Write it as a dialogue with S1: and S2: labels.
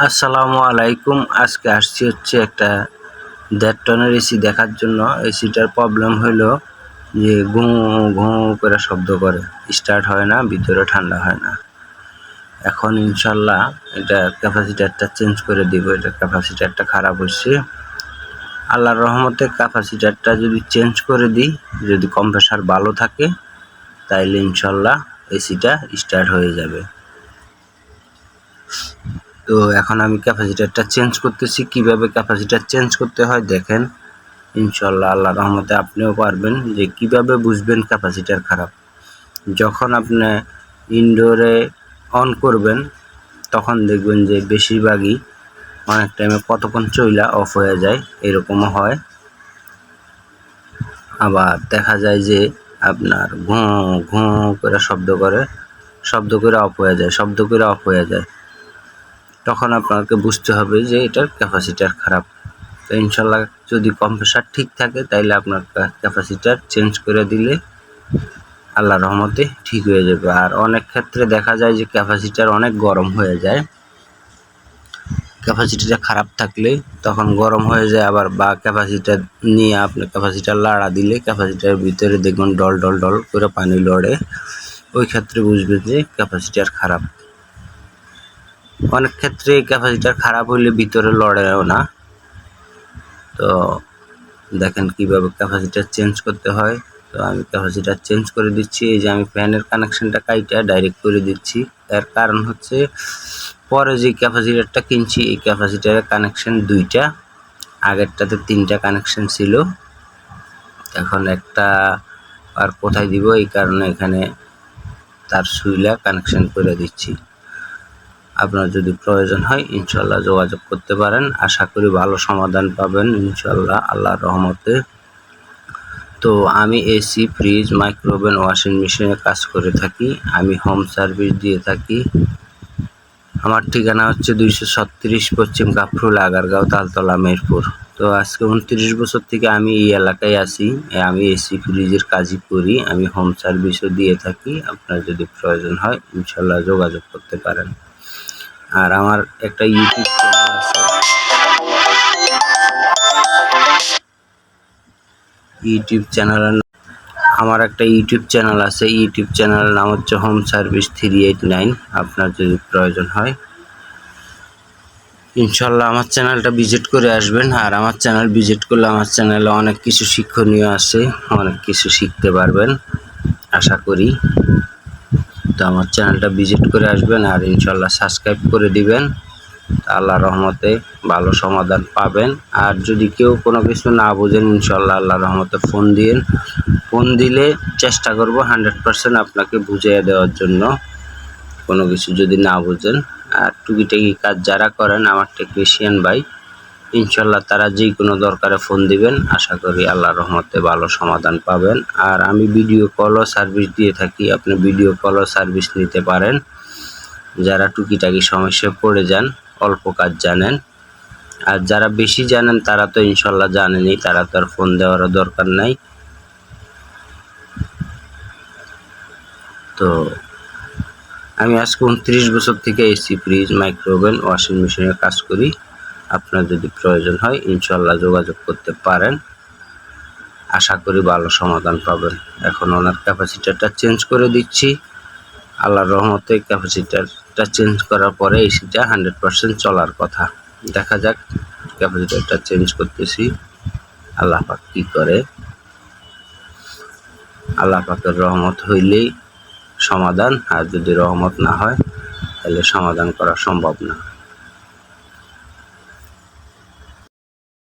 S1: আসসালামু আলাইকুম। আজকে আসছি হচ্ছে একটা ১.৫ টনের এসি দেখার জন্য। এসিটার প্রবলেম হলো যে ঘুঁ ঘুঁ করে শব্দ করে, স্টার্ট হয় না, ভিতরে ঠান্ডা হয় না। এখন ইনশাল্লাহ এটা ক্যাপাসিটারটা চেঞ্জ করে দিব। এটা ক্যাপাসিটারটা খারাপ হচ্ছে। আল্লাহর রহমতে ক্যাপাসিটারটা যদি চেঞ্জ করে দিই, যদি কম্প্রেসার ভালো থাকে, তাইলে ইনশাল্লাহ এসিটা স্টার্ট হয়ে যাবে। তো এখন আমি ক্যাপাসিটারটা চেঞ্জ করতেছি। কিভাবে ক্যাপাসিটার চেঞ্জ করতে হয় দেখেন। ইনশাল্লাহ আল্লাহর রহমতে আপনিও পারবেন। যে কিভাবে বুঝবেন ক্যাপাসিটার খারাপ, যখন আপনি ইনডোরে অন করবেন তখন দেখবেন যে বেশিরভাগই অনেক টাইমে কতক্ষণ চইলা অফ হয়ে যায়, এরকমও হয়। আবার দেখা যায় যে আপনার ঘুঁ ঘুঁ করে শব্দ করে অফ হয়ে যায়। তখন আপনাকে বুঝতে হবে যে এটার ক্যাপাসিটার খারাপ। তো ইনশাল্লাহ যদি কম্প্রেসার ঠিক থাকে তাইলে আপনার ক্যাপাসিটার চেঞ্জ করে দিলে আল্লাহর রহমতে ঠিক হয়ে যাবে। আর অনেক ক্ষেত্রে দেখা যায় যে ক্যাপাসিটার অনেক গরম হয়ে যায়। ক্যাপাসিটারটা খারাপ থাকলে তখন গরম হয়ে যায় আবার, বা ক্যাপাসিটার নিয়ে আপনি ক্যাপাসিটার লাড়া দিলে ক্যাপাসিটারের ভিতরে দেখবেন ডল ডল ডল করে পানি লড়ে। ওই ক্ষেত্রে বুঝবেন যে ক্যাপাসিটার খারাপ। অনেক ক্ষেত্রে ক্যাপাসিটার খারাপ হইলে ভিতরে লড়েও না। তো দেখেন কিভাবে ক্যাপাসিটার চেঞ্জ করতে হয়। তো আমি ক্যাপাসিটার চেঞ্জ করে দিচ্ছি। এই যে আমি ফ্যানের কানেকশনটা কাইটা ডাইরেক্ট করে দিচ্ছি। এর কারণ হচ্ছে পরে যে ক্যাপাসিটারটা কিনছি এই ক্যাপাসিটারের কানেকশন 2টা, আগেরটাতে 3টা কানেকশন ছিল। এখন একটা আর কোথায় দিব, এই কারণে এখানে তার সুইলা কানেকশন করে দিচ্ছি। আপনার যদি প্রয়োজন হয় ইনশাল্লাহ যোগাযোগ করতে পারেন। আশা করি ভালো সমাধান পাবেন ইনশাল্লাহ আল্লাহর রহমতে। তো আমি এসি, ফ্রিজ, মাইক্রোওভেন, ওয়াশিং মেশিনে কাজ করে থাকি। আমি হোম সার্ভিস দিয়ে থাকি। আমার ঠিকানা হচ্ছে 236 পশ্চিম কাফরুল, আগারগাঁও, তালতলা, মেহেরপুর। তো আজকে 29 বছর থেকে আমি এই এলাকায় আছি। আমি এসি ফ্রিজের কাজই করি। আমি হোম সার্ভিসও দিয়ে থাকি। আপনার যদি প্রয়োজন হয় ইনশাল্লাহ যোগাযোগ করতে পারেন। আর আমার একটা ইউটিউব চ্যানেল আছে। ইউটিউব চ্যানেলের নাম হচ্ছে হোম সার্ভিস 389। আপনার যদি প্রয়োজন হয় ইনশাল্লাহ আমার চ্যানেলটা ভিজিট করে আসবেন। আর আমার চ্যানেল ভিজিট করলে আমার চ্যানেলে অনেক কিছু শিক্ষণীয় আছে, অনেক কিছু শিখতে পারবেন আশা করি। তো আমার চ্যানেলটা ভিজিট করে আসবেন আর ইনশাল্লাহ সাবস্ক্রাইব করে দিবেন। আল্লাহর রহমতে ভালো সমাধান পাবেন। আর যদি কেউ কোনো কিছু না বোঝেন ইনশাল্লাহ আল্লাহর রহমতে ফোন দিলে চেষ্টা করব 100% আপনাকে বুঝিয়ে দেওয়ার জন্য, কোনো কিছু যদি না বোঝেন। আর টুকিটাকি কাজ যারা করেন আমার টেকনিশিয়ান ভাই, ইনশাল্লাহ তারা যে কোনো দরকারে ফোন দিবেন। আশা করি আল্লাহর রহমতে ভালো সমাধান পাবেন। আর আমি ভিডিও কলও সার্ভিস দিয়ে থাকি। আপনি ভিডিও কলও সার্ভিস নিতে পারেন। যারা টুকিটাকি সমস্যায় পড়ে যান, অল্প কাজ জানেন। আর যারা বেশি জানেন তারা তো ইনশাল্লাহ জানেনই, তারা তো আর ফোন দেওয়ারও দরকার নাই। তো আমি আজকে 29 বছর থেকে এসি, ফ্রিজ, মাইক্রোওভেন, ওয়াশিং মেশিনের কাজ করি। আপনার যদি প্রয়োজন হয় ইনশাল্লাহ যোগাযোগ করতে পারেন। আশা করি ভালো সমাধান পাবেন। এখন ওনার ক্যাপাসিটারটা চেঞ্জ করে দিচ্ছি। আল্লাহর রহমতে ক্যাপাসিটারটা চেঞ্জ করার পরে এসিটা 100% চলার কথা। দেখা যাক, ক্যাপাসিটারটা চেঞ্জ করতেছি। আল্লাহ পাক কী করে। আল্লাহ পাকের রহমত হইলেই সমাধান, আর যদি রহমত না হয় তাহলে সমাধান করা সম্ভব না।